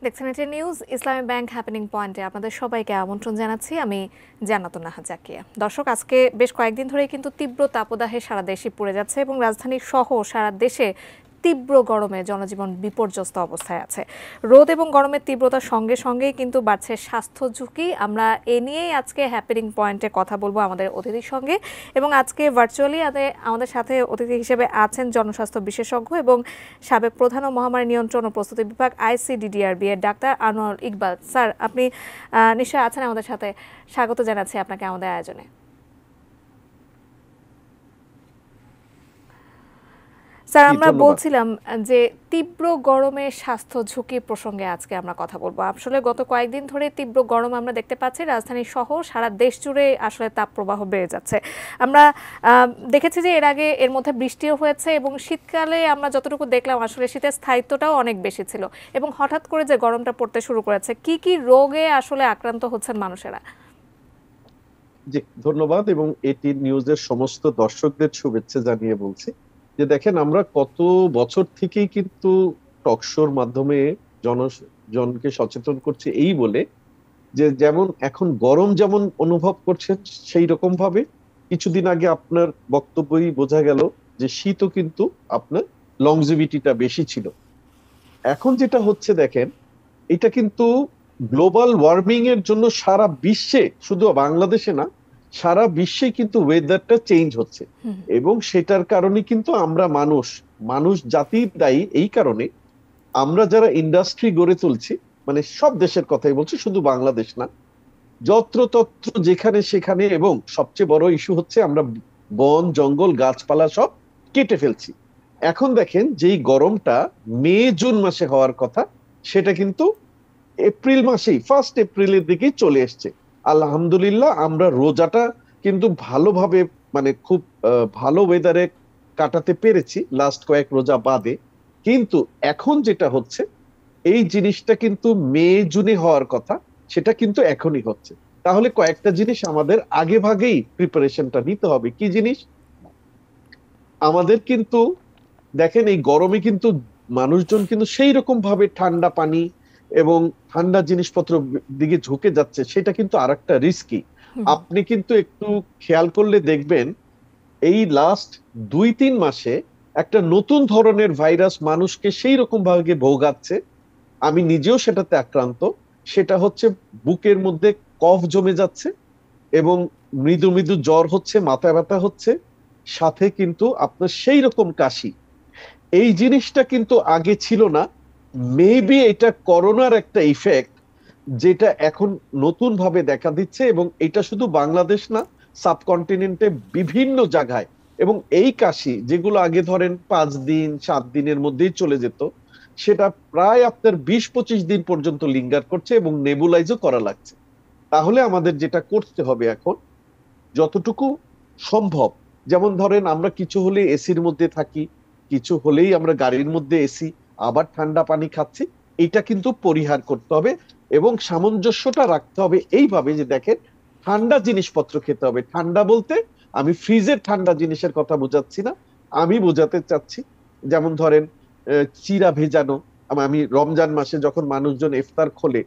দেখছেন এটা নিউজ ইসলামী bank happening পয়েন্টে আপনাদের সবাইকে আমন্ত্রণ জানাচ্ছি। আমি জান্নাতুন নাহার জাকিয়া। দর্শক, আজকে বেশ কয়েকদিন ধরেই কিন্তু তীব্র তাপদাহে সারা দেশে পড়ে যাচ্ছে এবং রাজধানী সহ সারা দেশে তীব্র গরমে জনজীবন বিপর্যস্ত অবস্থায় আছে। রোদ এবং গরমের তীব্রতার সঙ্গে সঙ্গেই কিন্তু বাড়ছে স্বাস্থ্য ঝুঁকি। আমরা এ নিয়েই আজকে হ্যাপেনিং পয়েন্টে কথা বলবো আমাদের অতিথির সঙ্গে, এবং আজকে ভার্চুয়ালি আমাদের সাথে অতিথি হিসেবে আছেন জনস্বাস্থ্য বিশেষজ্ঞ এবং সাবেক প্রধান ও মহামারী নিয়ন্ত্রণ ও প্রস্তুতি বিভাগ ICDDRB এর ডাক্তার আনোয়ারুল ইকবাল। স্যার, আপনি নিশ্চয়ই আছেন আমাদের সাথে। স্বাগত জানাচ্ছি আপনাকে আমাদের আয়োজনে। স্যার, আমরা বলছিলাম যে তীব্র গরমে স্বাস্থ্য ঝুঁকি প্রসঙ্গে আজকে আমরা কথা বলবো। আসলে গত কয়েকদিন ধরে তীব্র গরম আমরা দেখতে পাচ্ছি রাজধানী সহ সারা দেশ জুড়ে আসলে তাপপ্রবাহ বেড়ে যাচ্ছে। আমরা দেখেছি যে এর আগে এর মধ্যে বৃষ্টিও হয়েছে এবং শীতকালে আমরা যতটুকু দেখলাম আসলে শীতের স্থায়িত্বটাও অনেক বেশি ছিল, এবং হঠাৎ করে যে গরমটা পড়তে শুরু করেছে, কি কি রোগে আসলে আক্রান্ত হচ্ছেন মানুষেরা? জি, ধন্যবাদ এবং এটি নিউজের সমস্ত দর্শকদের শুভেচ্ছা জানিয়ে বলছি যে দেখেন, আমরা কত বছর থেকেই কিন্তু টকশোর মাধ্যমে জনকে সচেতন করছি এই বলে যে যেমন এখন গরম যেমন অনুভব করছেন সেই রকম ভাবে কিছুদিন আগে আপনার বক্তব্যই বোঝা গেল যে শীতও কিন্তু আপনার লংজিভিটিটা বেশি ছিল। এখন যেটা হচ্ছে দেখেন, এটা কিন্তু গ্লোবাল ওয়ার্মিং এর জন্য সারা বিশ্বে, শুধু বাংলাদেশে না, সারা বিশ্বে কিন্তু ওয়েদারটা চেঞ্জ হচ্ছে। এবং সেটার কারণে কিন্তু আমরা মানুষ মানুষ জাতি দায়ী। এই কারণে আমরা যারা ইন্ডাস্ট্রি গড়ে তুলছি, মানে সব দেশের কথাই বলছি, শুধু বাংলাদেশ না, যত্রতত্র যেখানে সেখানে, এবং সবচেয়ে বড় ইস্যু হচ্ছে আমরা বন জঙ্গল গাছপালা সব কেটে ফেলছি। এখন দেখেন, যেই গরমটা মে জুন মাসে হওয়ার কথা, সেটা কিন্তু এপ্রিল মাসেই, 1 এপ্রিলের দিকেই চলে এসছে। আলহামদুলিল্লাহ, আমরা রোজাটা কিন্তু ভালোভাবে, মানে খুব ভালো ওয়েদারে কাটাতে পেরেছি লাস্ট কয়েক রোজা বাদে। কিন্তু এখন যেটা হচ্ছে, এই জিনিসটা কিন্তু মে জুনে হওয়ার কথা, সেটা কিন্তু এখনই হচ্ছে। তাহলে কয়েকটা জিনিস আমাদের আগে ভাগেই প্রিপারেশনটা নিতে হবে। কি জিনিস? আমাদের কিন্তু দেখেন, এই গরমে কিন্তু মানুষজন কিন্তু সেই রকম ভাবে ঠান্ডা পানি এবং ঠান্ডা জিনিসপত্র দিকে ঝুঁকে যাচ্ছে, সেটা কিন্তু আরেকটা রিস্কি। আপনি কিন্তু একটু খেয়াল করলে দেখবেন, এই লাস্ট 2-3 মাসে একটা নতুন ধরনের ভাইরাস মানুষকে সেই রকম ভাবে ভোগাচ্ছে। আমি নিজেও সেটাতে আক্রান্ত। সেটা হচ্ছে বুকের মধ্যে কফ জমে যাচ্ছে এবং মৃদু মৃদু জ্বর হচ্ছে, মাথা ব্যথা হচ্ছে, সাথে কিন্তু আপনার সেই রকম কাশি। এই জিনিসটা কিন্তু আগে ছিল না। মেবি এটা করোনার একটা ইফেক্ট, যেটা এখন নতুন ভাবে দেখা দিচ্ছে, এবং এটা শুধু বাংলাদেশ না, সাবকন্টিনেন্টে বিভিন্ন জায়গায়। এবং এই কাশি যেগুলো আগে ধরেন 5 দিন 7 দিনের মধ্যেই চলে যেত, সেটা প্রায় আপনার 20-25 দিন পর্যন্ত লিঙ্গার করছে এবং নেবুলাইজও করা লাগছে। তাহলে আমাদের যেটা করতে হবে এখন, যতটুকু সম্ভব, যেমন ধরেন আমরা কিছু হলে এসির মধ্যে থাকি, কিছু হলেই আমরা গাড়ির মধ্যে এসি, আবার ঠান্ডা পানি খাচ্ছি, এটা কিন্তু পরিহার করতে হবে। এবং সামঞ্জস্যটা রাখতে হবে এইভাবে যে দেখেন, ঠান্ডা জিনিসপত্র খেতে হবে। ঠান্ডা বলতে আমি ফ্রিজের ঠান্ডা জিনিসের কথা বোঝাচ্ছি না, আমি বোঝাতে চাচ্ছি যেমন ধরেন চিরা ভেজানো। আমি রমজান মাসে যখন মানুষজন ইফতার খোলে,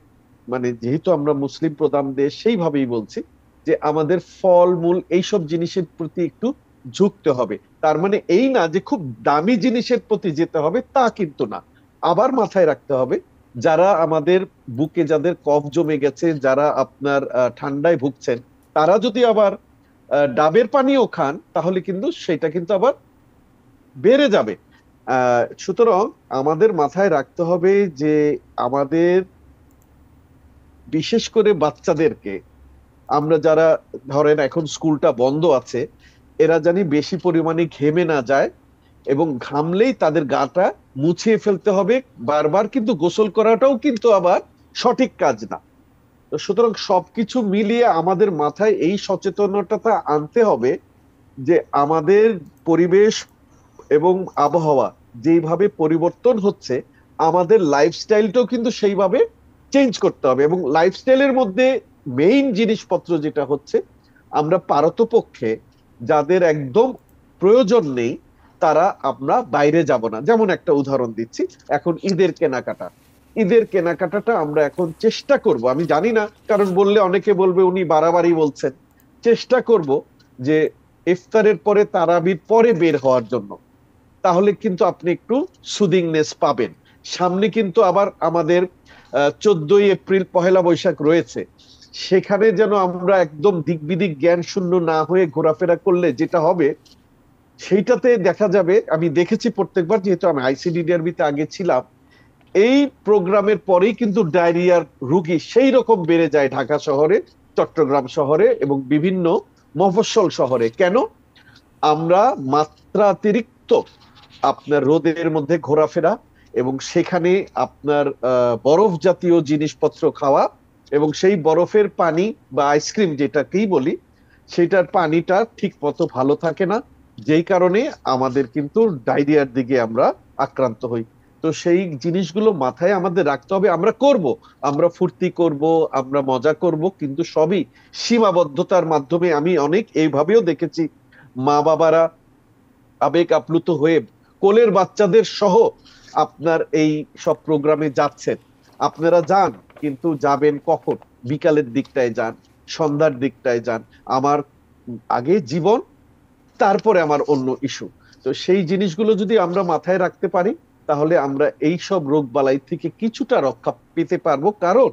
মানে যেহেতু আমরা মুসলিম প্রধান দেশ, সেইভাবেই বলছি যে আমাদের ফল মূল এইসব জিনিসের প্রতি একটু ঝুঁকতে হবে। তার মানে এই না যে খুব দামি জিনিসের প্রতি যেতে হবে, তা কিন্তু না। আবার মাথায় রাখতে হবে, যারা আমাদের বুকে যাদের কফ জমে গেছে, যারা আপনার ঠান্ডায় ভুগছেন, তারা যদি আবার ডাবের পানিও খান, তাহলে কিন্তু সেটা কিন্তু আবার বেড়ে যাবে। সুতরাং আমাদের মাথায় রাখতে হবে যে আমাদের, বিশেষ করে বাচ্চাদেরকে, আমরা যারা ধরেন এখন স্কুলটা বন্ধ আছে, এরা জানি বেশি পরিমাণে ঘেমে না যায়, এবং ঘামলেই তাদের গাটা মুছিয়ে ফেলতে হবে। বারবার কিন্তু গোসল করাটাও কিন্তু আবার সঠিক কাজ না। তো সুতরাং সবকিছু মিলিয়ে আমাদের মাথায় এই সচেতনতাটা আনতে হবে যে আমাদের পরিবেশ এবং আবহাওয়া যেইভাবে পরিবর্তন হচ্ছে, আমাদের লাইফস্টাইলটাও কিন্তু সেইভাবে চেঞ্জ করতে হবে। এবং লাইফস্টাইলের মধ্যে মেইন জিনিসপত্র যেটা হচ্ছে, আমরা পারতপক্ষে যাদের একদম প্রয়োজন নেই, তারা আমরা বাইরে যাব না। যেমন একটা উদাহরণ দিচ্ছি, এখন ঈদের কেনাকাটা, ঈদের কেনাকাটাটা আমরা এখন চেষ্টা করব, আমি জানি না, কারণ বললে অনেকে বলবে উনি বাড়াবাড়ি বলছেন, চেষ্টা করব যে ইফতারের পরে তারাবির পরে বের হওয়ার জন্য। তাহলে কিন্তু আপনি একটু সুদিংনেস পাবেন। সামনে কিন্তু আবার আমাদের 14ই এপ্রিল পহেলা বৈশাখ রয়েছে, সেখানে যেন আমরা একদম দিক বিদিক জ্ঞান শূন্য না হয়ে ঘোরাফেরা করলে যেটা হবে, সেইটাতে দেখা যাবে, আমি দেখেছি প্রত্যেকবার, যেহেতু আমি আইসিডিডিআরবিতে আগে ছিলাম, এই প্রোগ্রামের পরেই কিন্তু ডায়রিয়ার রোগী সেই রকম বেড়ে যায় ঢাকা শহরে, চট্টগ্রাম শহরে এবং বিভিন্ন মফস্বল শহরে। কেন? আমরা মাত্রাতিরিক্ত আপনার রোদের মধ্যে ঘোরাফেরা এবং সেখানে আপনার বরফ জাতীয় জিনিসপত্র খাওয়া, এবং সেই বরফের পানি বা আইসক্রিম যেটাকেই বলি, সেটার পানিটা ঠিক মতো ভালো থাকে না, যেই কারণে আমাদের কিন্তু ডায়রিয়ার দিকে আমরা আক্রান্ত হই। তো সেই জিনিসগুলো মাথায় আমাদের রাখতে হবে। আমরা করব, আমরা ফুর্তি করব, আমরা মজা করব, কিন্তু সবই সীমাবদ্ধতার মাধ্যমে। আমি অনেক এইভাবেও দেখেছি মা বাবারা আবেগ আপ্লুত হয়ে কোলের বাচ্চাদের সহ আপনার এই সব প্রোগ্রামে যাচ্ছেন। আপনারা যান, কিন্তু যাবেন কখন? বিকালের দিকটায় যান, সন্ধ্যার দিকটায় যান। আমার আগে জীবন, তারপরে আমার অন্য ইস্যু। তো সেই জিনিসগুলো যদি আমরা মাথায় রাখতে পারি, তাহলে আমরা এই সব রোগ বালাই থেকে কিছুটা রক্ষা পেতে পারবো। কারণ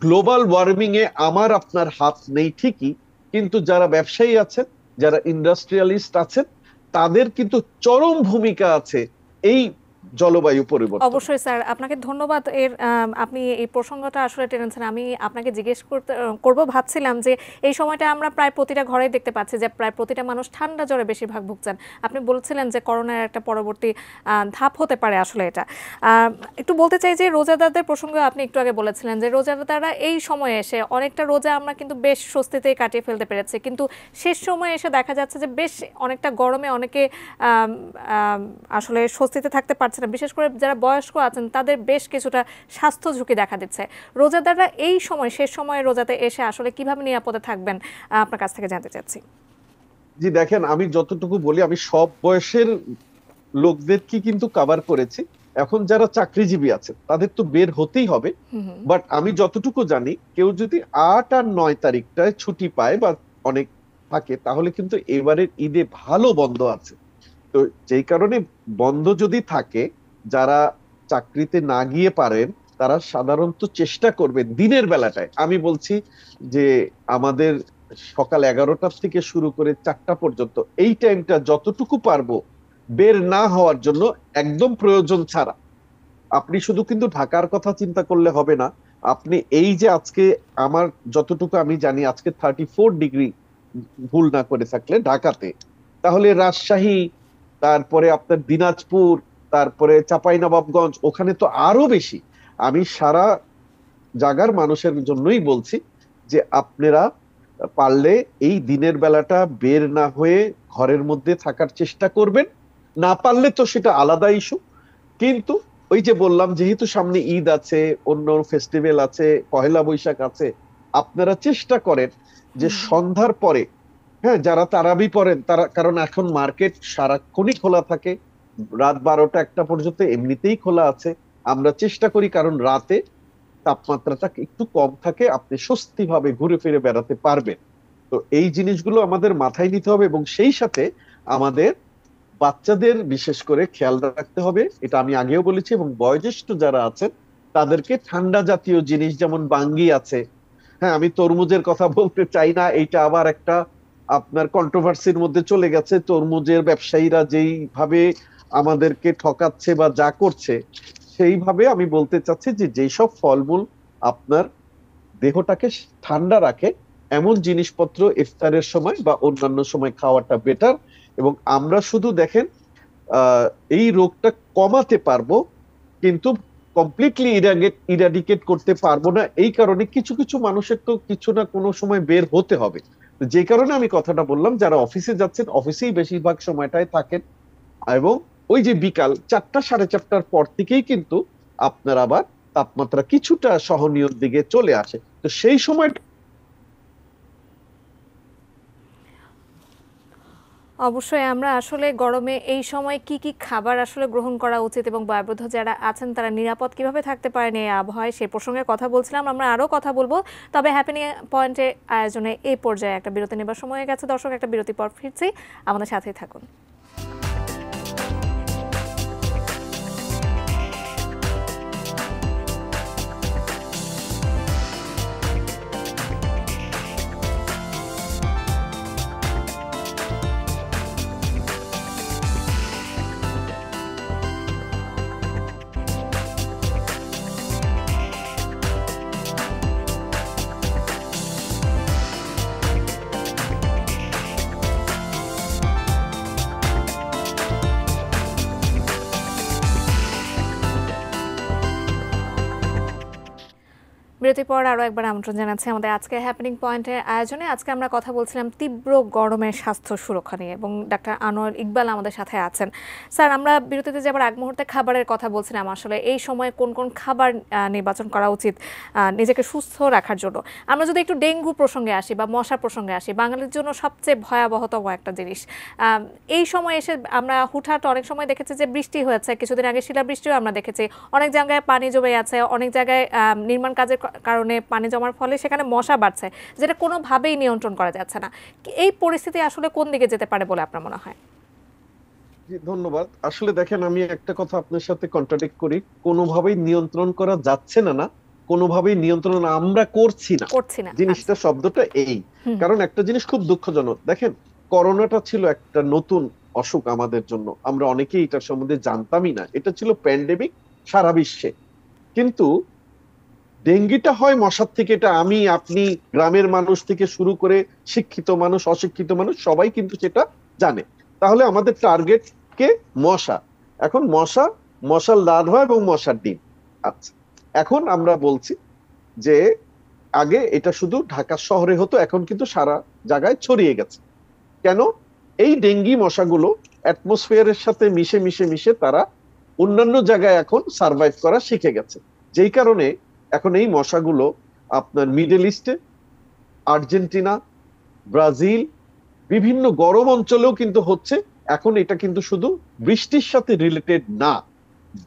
গ্লোবাল ওয়ার্মিং এ আমার আপনার হাত নেই ঠিকই, কিন্তু যারা ব্যবসায়ী আছেন, যারা ইন্ডাস্ট্রিয়ালিস্ট আছেন, তাদের কিন্তু চরম ভূমিকা আছে এই জলবায়ু পরিবর্তন। অবশ্যই স্যার, আপনাকে ধন্যবাদ। আপনি এই প্রসঙ্গটা আসলে টেনেছেন। আমি আপনাকে জিজ্ঞেস করব ভাবছিলাম যে এই সময়টা আমরা প্রায় প্রতিটা ঘরেই দেখতে পাচ্ছি যে প্রায় প্রতিটা মানুষ ঠান্ডা জ্বরে বেশিরভাগ ভুগছেন। আপনি বলছিলেন যে করোনার একটা পরবর্তী ধাপ হতে পারে আসলে এটা। একটু বলতে চাই যে রোজাদারদের প্রসঙ্গে আপনি একটু আগে বলেছিলেন যে রোজাদাররা এই সময়ে এসে অনেকটা রোজা আমরা কিন্তু বেশ স্বস্তিতেই কাটিয়ে ফেলতে পেরেছি, কিন্তু শেষ সময়ে এসে দেখা যাচ্ছে যে বেশ অনেকটা গরমে অনেকে আসলে স্বস্তিতে থাকতে পারছে না। বিশেষ করে যারা বয়স্ক আছেন তাদের বেশ কিছুটা স্বাস্থ্য ঝুঁকি দেখা দিচ্ছে। রোজাদাররা এই সময়, শেষ সময়ে রোজাতে এসে আসলে কিভাবে নিরাপদে থাকবেন আপনার কাছ থেকে জানতে চাচ্ছি। জি দেখেন, আমি যতটুকু বলি, আমি সব বয়সের লোকদেরকে কিন্তু কভার করেছি। এখন যারা চাকরিজীবী আছে তাদের তো বের হতেই হবে, বাট আমি যতটুকু জানি, কেউ যদি 8 আর 9 তারিখটায় ছুটি পায় বা অনেক থাকে, তাহলে কিন্তু এবারের ঈদে ভালো বন্ধ আছে। তো যেই কারণে বন্ধ যদি থাকে, যারা চাকরিতে না গিয়ে পারেন, তারা সাধারণত চেষ্টা করবেন দিনের বেলাটায়। আমি বলছি যে আমাদের সকাল 11টার থেকে শুরু করে 4টা পর্যন্ত এই টাইমটা যতটুকু পারবো বের না হওয়ার জন্য, একদম প্রয়োজন ছাড়া। আপনি শুধু কিন্তু ঢাকার কথা চিন্তা করলে হবে না। আপনি এই যে আজকে, আমার যতটুকু আমি জানি, আজকে 34 ডিগ্রি ভুল না করে থাকলে ঢাকাতে, তাহলে রাজশাহী, তারপরে আপনার দিনাজপুর, তারপরে চাঁপাইনবাবগঞ্জ, ওখানে তো আরো বেশি। আমি সারা জায়গার মানুষের জন্যই বলছি যে আপনারা পারলে এই দিনের বেলাটা বের না হয়ে ঘরের মধ্যে থাকার চেষ্টা করবেন। না পারলে তো সেটা আলাদা ইস্যু, কিন্তু ওই যে বললাম, যেহেতু সামনে ঈদ আছে, অন্য ফেস্টিভ্যাল আছে, পহেলা বৈশাখ আছে, আপনারা চেষ্টা করেন যে সন্ধ্যার পরে, হ্যাঁ, যারা তারাবি পড়েন তারা, কারণ এখন মার্কেট সারাক্ষণই খোলা থাকে, রাত 12টা 1টা পর্যন্ত এমনিতেই খোলা আছে। আমরা চেষ্টা করি, কারণ রাতে তাপমাত্রাটা একটু কম থাকে, আপনি স্বস্তি ভাবে ঘুরে ফিরে বেড়াতে পারবেন। তো এই জিনিসগুলো আমাদের মাথায় নিতে হবে, এবং সেই সাথে আমাদের বাচ্চাদের বিশেষ করে খেয়াল রাখতে হবে। এটা আমি আগেও বলেছি, এবং বয়োজ্যেষ্ঠ যারা আছেন তাদেরকে ঠান্ডা জাতীয় জিনিস, যেমন বাঙ্গি আছে, হ্যাঁ, আমি তরমুজের কথা বলতে চাই না, এইটা আবার একটা আপনার কন্ট্রোভার্সির মধ্যে চলে গেছে। তরমুজের ব্যবসায়ীরা যেইভাবে আমাদেরকে ঠকাচ্ছে বা যা করছে, সেইভাবে আমি বলতে চাচ্ছি যে যেসব ফলমূল আপনার দেহটাকে ঠান্ডা রাখে, এমন জিনিসপত্র ইফতারের সময় বা অন্যান্য সময় খাওয়াটা বেটার। এবং আমরা শুধু দেখেন এই রোগটা কমাতে পারবো, কিন্তু কমপ্লিটলি ইরাডিকেট করতে পারবো না। এই কারণে কিছু কিছু মানুষের তো কিছু না কোনো সময় বের হতে হবে। যে কারণে আমি কথাটা বললাম, যারা অফিসে যাচ্ছেন অফিসেই বেশিরভাগ সময়টায় থাকেন, এবং ওই যে বিকাল 4টা 4:30টার পর থেকেই কিন্তু আপনার আবার তাপমাত্রা কিছুটা সহনীয় দিকে চলে আসে। তো সেই সময় অবশ্যই আমরা আসলে গরমে এই সময় কি কি খাবার আসলে গ্রহণ করা উচিত এবং বয়োবৃদ্ধ যারা আছেন তারা নিরাপদ কিভাবে থাকতে পারেন এই আবহাওয়ায় সে প্রসঙ্গে কথা বলছিলাম। আমরা আরও কথা বলবো, তবে হ্যাপেনিং পয়েন্টের আয়োজনে এই পর্যায়ে একটা বিরতি নেবার সময় হয়ে গেছে। দর্শক, একটা বিরতি পর ফিরছি, আমাদের সাথেই থাকুন। বিরতির পর আরও একবার আমন্ত্রণ জানাচ্ছি আমাদের আজকে হ্যাপেনিং পয়েন্টের আয়োজনে। আজকে আমরা কথা বলছিলাম তীব্র গরমের স্বাস্থ্য সুরক্ষা নিয়ে এবং ডাক্তার আনোয়ার ইকবাল আমাদের সাথে আছেন। স্যার, আমরা বিরতিতে যাবার আগ মুহূর্তে খাবারের কথা বলছিলাম, আসলে এই সময় কোন কোন খাবার নির্বাচন করা উচিত নিজেকে সুস্থ রাখার জন্য। আমরা যদি একটু ডেঙ্গু প্রসঙ্গে আসি বা মশা প্রসঙ্গে আসি, বাঙালির জন্য সবচেয়ে ভয়াবহতম একটা জিনিস। এই সময় এসে আমরা হুটহাট অনেক সময় দেখেছি যে বৃষ্টি হয়েছে, কিছুদিন আগে শিলাবৃষ্টিও আমরা দেখেছি, অনেক জায়গায় পানি জমে আছে, অনেক জায়গায় নির্মাণ কাজের কারণে পানি জমার ফলে সেখানে মশা বাড়ছে, যেটা কোনোভাবেই নিয়ন্ত্রণ করা যাচ্ছে না। এই পরিস্থিতি আসলে কোন দিকে যেতে পারে বলে আপনার মনে হয়? জি, ধন্যবাদ। আসলে দেখেন, আমি একটা কথা আপনার সাথে কন্ট্রাডিক্ট করি। কোনোভাবেই নিয়ন্ত্রণ করা যাচ্ছে না, না কোনোভাবেই নিয়ন্ত্রণ আমরা করছি না, করছি না, জিনিসটা আচ্ছা। শব্দটা এই। হুম। কারণ একটা জিনিস খুব দুঃখজনক, দেখেন, করোনাটা ছিল একটা নতুন অসুখ আমাদের জন্য, আমরা অনেকেই এটার সম্বন্ধে জানতামই না, এটা ছিল প্যান্ডেমিক সারা বিশ্বে। কিন্তু ডেঙ্গিটা হয় মশার থেকে, এটা আমি আপনি গ্রামের মানুষ থেকে শুরু করে শিক্ষিত মানুষ অশিক্ষিত মানুষ সবাই কিন্তু সেটা জানে। তাহলে আমাদের টার্গেট কে? মশা। এখন মশা, মশার লার্ভা এবং মশার ডিম। আচ্ছা, এখন আমরা বলছি যে আগে এটা শুধু ঢাকা শহরে হতো, এখন কিন্তু সারা জায়গায় ছড়িয়ে গেছে। কেন? এই ডেঙ্গি মশাগুলো অ্যাটমসফিয়ারের সাথে মিশে মিশে মিশে তারা অন্যান্য জায়গায় এখন সার্ভাইভ করা শিখে গেছে। যেই কারণে এখন এই মশাগুলো আপনার মিডল ইস্টে, আর্জেন্টিনা, ব্রাজিল, বিভিন্ন গরম অঞ্চলেও কিন্তু হচ্ছে। এখন এটা কিন্তু শুধু বৃষ্টির সাথে রিলেটেড না,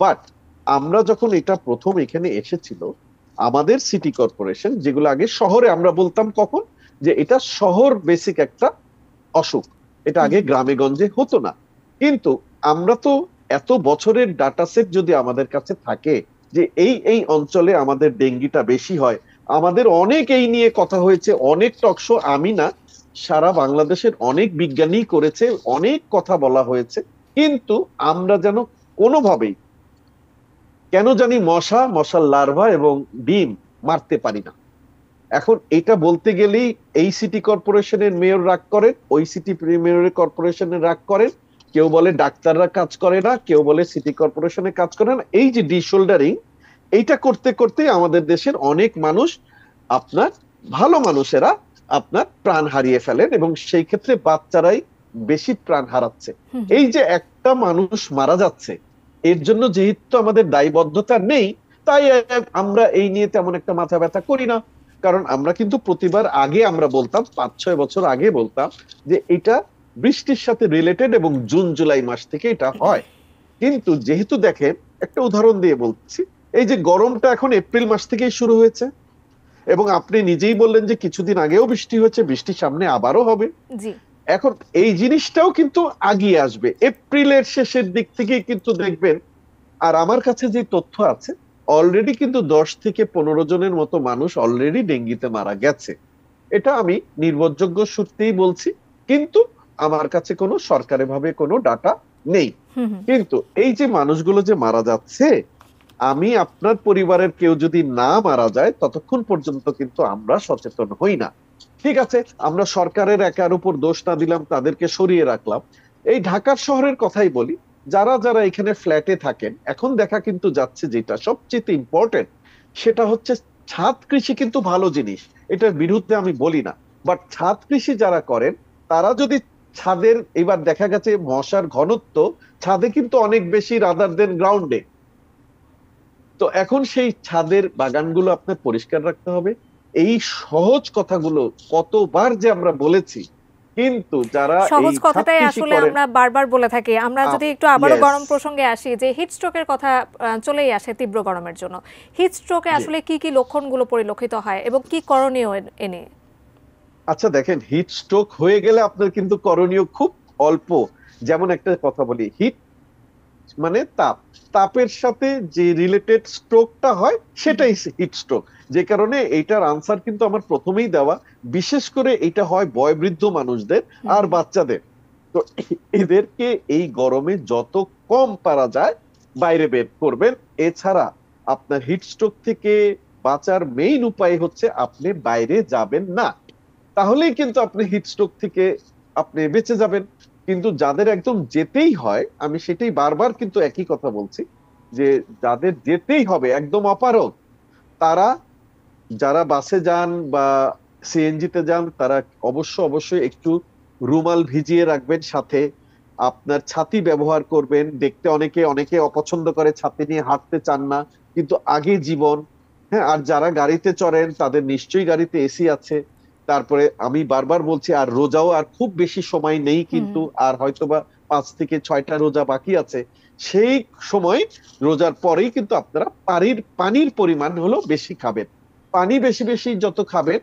বাট আমরা যখন এটা প্রথম এখানে এসেছিল, আমাদের সিটি কর্পোরেশন, যেগুলো আগে শহরে আমরা বলতাম কখন যে এটা শহর বেসিক একটা অসুখ, এটা আগে গ্রামে গঞ্জে হতো না। কিন্তু আমরা তো এত বছরের ডাটা সেট যদি আমাদের কাছে থাকে যে এই এই অঞ্চলে আমাদের ডেঙ্গিটা বেশি হয়, আমাদের অনেক এই নিয়ে কথা হয়েছে, অনেক টকশো, আমি না, সারা বাংলাদেশের অনেক বিজ্ঞানী করেছে, অনেক কথা বলা হয়েছে, কিন্তু আমরা যেন কোনোভাবেই কেন জানি মশা, মশার লার্ভা এবং ডিম মারতে পারি না। এখন এটা বলতে গেলেই এই সিটি কর্পোরেশনের মেয়র রাগ করেন, ওই সিটি মেয়রের কর্পোরেশনের রাগ করেন, কেউ বলে ডাক্তাররা কাজ করে না, কেউ বলে সিটি কর্পোরেশনে কাজ করে না। এই যে ডিশোল্ডারিং, এইটা করতে করতে আমাদের দেশের অনেক মানুষ, আপনার ভালো মানুষেরা আপনার প্রাণ হারিয়ে ফেলেন, এবং সেই ক্ষেত্রে বাচ্চারাই বেশি প্রাণ হারাচ্ছে। এই যে একটা মানুষ মারা যাচ্ছে, এর জন্য যেহেতু আমাদের দায়বদ্ধতা নেই, তাই আমরা এই নিয়ে তেমন একটা মাথা ব্যথা করি না। কারণ আমরা কিন্তু প্রতিবার আগে আমরা বলতাম, 5-6 বছর আগে বলতাম যে এটা বৃষ্টির সাথে রিলেটেড এবং জুন জুলাই মাস থেকে এটা হয়। কিন্তু যেহেতু দেখেন, একটা উদাহরণ দিয়ে বলছি, এই যে গরমটা এখন এপ্রিল মাস থেকেই শুরু হয়েছে, এবং আপনি নিজেই বললেন যে কিছুদিন আগেও বৃষ্টি হয়েছে, বৃষ্টি সামনে আবারও হবে। জি। এখন এই জিনিসটাও কিন্তু আগিয়ে আসবে, এপ্রিলের শেষের দিক থেকেই কিন্তু দেখবেন। আর আমার কাছে যে তথ্য আছে, অলরেডি কিন্তু 10 থেকে 15 জনের মতো মানুষ অলরেডি ডেঙ্গিতে মারা গেছে। এটা আমি নির্ভরযোগ্য সূত্রেই বলছি, কিন্তু আমার কাছে কোনো সরকারি ভাবে কোনো ডাটা নেই। কিন্তু এই যে মানুষগুলো যে মারা যাচ্ছে, আমি আপনার পরিবারের কেউ যদি না মারা যায় ততক্ষণ পর্যন্ত কিন্তু আমরা সচেতন হই না। ঠিক আছে, আমরা সরকারের একার উপর দোষ না দিলাম, তাদেরকে সরিয়ে রাখলাম। এই ঢাকার শহরের কথাই বলি, যারা যারা এখানে ফ্ল্যাটে থাকেন, এখন দেখা কিন্তু যাচ্ছে যেটা সবচেয়ে ইম্পর্টেন্ট, সেটা হচ্ছে ছাদ কৃষি কিন্তু ভালো জিনিস, এটার বিরুদ্ধে আমি বলি না। বাট ছাদ কৃষি যারা করেন, তারা যদি ছাদের, এবার দেখা গেছে মশার ঘনত্ব ছাদে কিন্তু অনেক বেশি রাদার দেন গ্রাউন্ডে। তো এখন সেই ছাদের বাগানগুলো আপনার পরিষ্কার রাখতে হবে। এই সহজ কথাগুলো কতবার যে আমরা বলেছি, কিন্তু যারা সহজ এই কথাটাই ছাদকৃষি আসলে করেন, আমরা বারবার বলে থাকি। আমরা যদি একটু আবারও ইয়েস, গরম প্রসঙ্গে আসি, যে হিট স্ট্রোকের কথা চলেই আসে তীব্র গরমের জন্য। হিট স্ট্রোকে জি। আসলে কি কি লক্ষণগুলো পরিলক্ষিত হয় এবং কি করণীয় এনে? আচ্ছা দেখেন, হিট স্ট্রোক হয়ে গেলে আপনার কিন্তু করণীয় খুব অল্প। যেমন একটা কথা বলি, হিট মানে তাপ, তাপের সাথে যে রিলেটেড স্ট্রোকটা হয় সেটাই হিট স্ট্রোক। যে কারণে এইটার আনসার কিন্তু আমার প্রথমেই দেওয়া। বিশেষ করে এটা হয় বয়োবৃদ্ধ মানুষদের আর বাচ্চাদের। তো এদেরকে এই গরমে যত কম পারা যায় বাইরে বের করবেন। এছাড়া আপনার হিট স্ট্রোক থেকে বাঁচার মেইন উপায় হচ্ছে আপনি বাইরে যাবেন না। তাহলেই কিন্তু আপনি হিট স্ট্রোক থেকে আপনি বেঁচে যাবেন। কিন্তু যাদের একদম যেতেই হয়, আমি সেটাই বারবার কিন্তু একই কথা বলছি, যে যাদের যেতেই হবে একদম অপারগ, তারা, যারা বাসে যান বা সিএনজিতে যান, তারা অবশ্যই একটু রুমাল ভিজিয়ে রাখবেন সাথে। আপনার ছাতি ব্যবহার করবেন। দেখতে অনেকে অনেকে অপছন্দ করে, ছাতি নিয়ে হাঁটতে চান না, কিন্তু আগে জীবন। হ্যাঁ, আর যারা গাড়িতে চড়েন তাদের নিশ্চয়ই গাড়িতে এসি আছে। তারপরে আমি বারবার বলছি, আর রোজাও আর খুব বেশি সময় নেই, কিন্তু আর হয়তোবা 5 থেকে 6টা রোজা বাকি আছে। সেই সময় রোজার পরেই কিন্তু আপনারা পানির পরিমাণ হলো বেশি খাবেন। পানি বেশি বেশি যত খাবেন,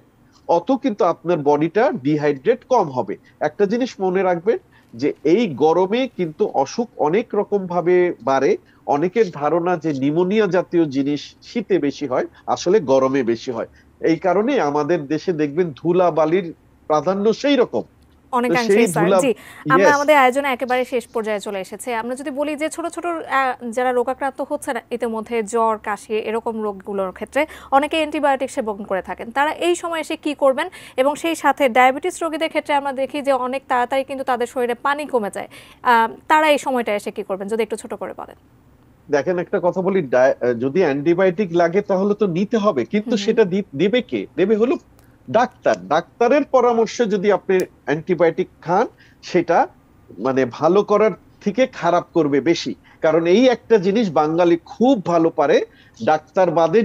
অত কিন্তু আপনার বডিটা ডিহাইড্রেট কম হবে। একটা জিনিস মনে রাখবেন, যে এই গরমে কিন্তু অসুখ অনেক রকম ভাবে বাড়ে। অনেকের ধারণা যে নিউমোনিয়া জাতীয় জিনিস শীতে বেশি হয়, আসলে গরমে বেশি হয়। এই কারণে আমাদের দেশে দেখবেন ধুলাবালির প্রাধান্য সেই রকম। তো সেই অনেকাংশেই স্যার। ধুলা, জি, আমরা ইয়েস, আমাদের আয়োজনে একেবারে শেষ পর্যায়ে চলে এসেছি। আমরা যদি বলি যে ছোট ছোট যারা রোগাক্রান্ত হচ্ছে না ইতিমধ্যে, জ্বর, কাশি এরকম রোগগুলোর ক্ষেত্রে অনেকে অ্যান্টিবায়োটিক সেবন করে থাকেন, তারা এই সময় এসে কি করবেন? এবং সেই সাথে ডায়াবেটিস রোগীদের ক্ষেত্রে আমরা দেখি যে অনেক তাড়াতাড়ি কিন্তু তাদের শরীরে পানি কমে যায়। তারা এই সময়টা এসে কি করবেন, যদি একটু ছোট করে বলেন। দেখেন একটা কথা বলি, যদি অ্যান্টিবায়োটিক লাগে তাহলে তো নিতে হবে, কিন্তু হুম, হুম। সেটা দেবে কে? দেবে হলো ডাক্তার। ডাক্তারের পরামর্শে যদি আপনি অ্যান্টিবায়োটিক খান, সেটা মানে ভালো করার থেকে খারাপ করবে বেশি। কারণ এই একটা জিনিস বাঙালি খুব ভালো পারে, ডাক্তার বাদে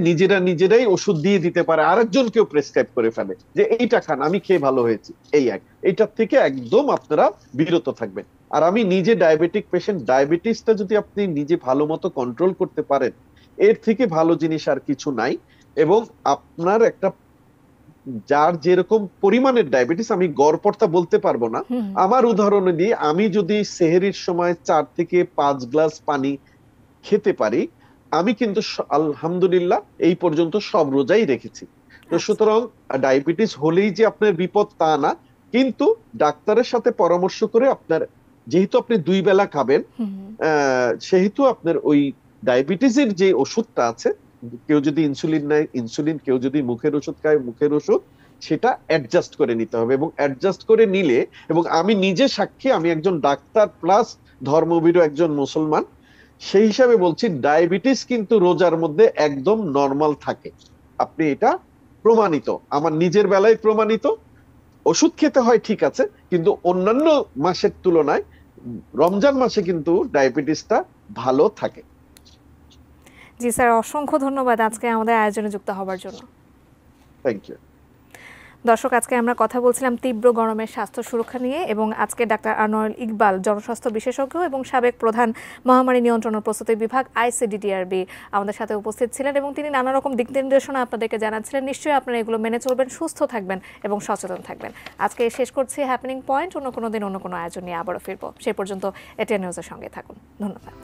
নিজেরাই ওষুধ দিয়ে দিতে পারে, আরেকজনকেও প্রেসক্রাইব করে ফেলে যে এইটা খান, আমি খেয়ে ভালো হয়েছি। এইটার থেকে একদম আপনারা বিরত থাকবেন। আর আমি নিজে ডায়াবেটিক পেশেন্ট, ডায়াবেটিসটা যদি আপনি নিজে ভালো মতো কন্ট্রোল করতে পারেন, এর থেকে ভালো জিনিস আর কিছু নাই। এবং আপনার একটা, যার যেরকম পরিমাণের ডায়াবেটিস, আমি গড়পড়তা বলতে পারবো না, আমার উদাহরণ দিয়ে, আমি যদি সেহরির সময় 4 থেকে 5 গ্লাস পানি খেতে পারি, আমি কিন্তু আলহামদুলিল্লাহ এই পর্যন্ত সব রোজাই রেখেছি। তো আচ্ছা। সুতরাং ডায়াবেটিস হলেই যে আপনার বিপদ তা না, কিন্তু ডাক্তারের সাথে পরামর্শ করে আপনার, যেহেতু আপনি 2 বেলা খাবেন, সেহেতু আপনার ওই ডায়াবেটিসের যে ওষুধটা আছে, কেউ যদি ইনসুলিন নেয় ইনসুলিন, কেউ যদি মুখের ওষুধ খায় মুখের ওষুধ, সেটা অ্যাডজাস্ট করে নিতে হবে। এবং অ্যাডজাস্ট করে নিলে, এবং আমি নিজে সাক্ষী, আমি একজন ডাক্তার প্লাস ধর্মভীরু একজন মুসলমান, সেই হিসাবে বলছি, ডায়াবেটিস কিন্তু রোজার মধ্যে একদম নর্মাল থাকে। আপনি এটা প্রমাণিত, আমার নিজের বেলায় প্রমাণিত। ওষুধ খেতে হয় ঠিক আছে, কিন্তু অন্যান্য মাসের তুলনায় রমজান মাসে কিন্তু ডায়াবেটিসটা ভালো থাকে। জি স্যার, অসংখ্য ধন্যবাদ আজকে আমাদের আয়োজনে যুক্ত হবার জন্য। Thank you. দর্শক, আজকে আমরা কথা বলছিলাম তীব্র গরমের স্বাস্থ্য সুরক্ষা নিয়ে, এবং আজকে ডাক্তার আনোয়ার ইকবাল, জনস্বাস্থ্য বিশেষজ্ঞ এবং সাবেক প্রধান মহামারী নিয়ন্ত্রণ ও প্রস্তুতি বিভাগ ICDDRB আমাদের সাথে উপস্থিত ছিলেন, এবং তিনি নানা রকম দিক নির্দেশনা আপনাদেরকে জানাচ্ছিলেন। নিশ্চয়ই আপনারা এগুলো মেনে চলবেন, সুস্থ থাকবেন এবং সচেতন থাকবেন। আজকে শেষ করছি হ্যাপেনিং পয়েন্ট। অন্য কোনো দিন অন্য কোনো আয়োজন নিয়ে আবারও ফিরবো। সে পর্যন্ত এটিএন নিউজের সঙ্গে থাকুন। ধন্যবাদ।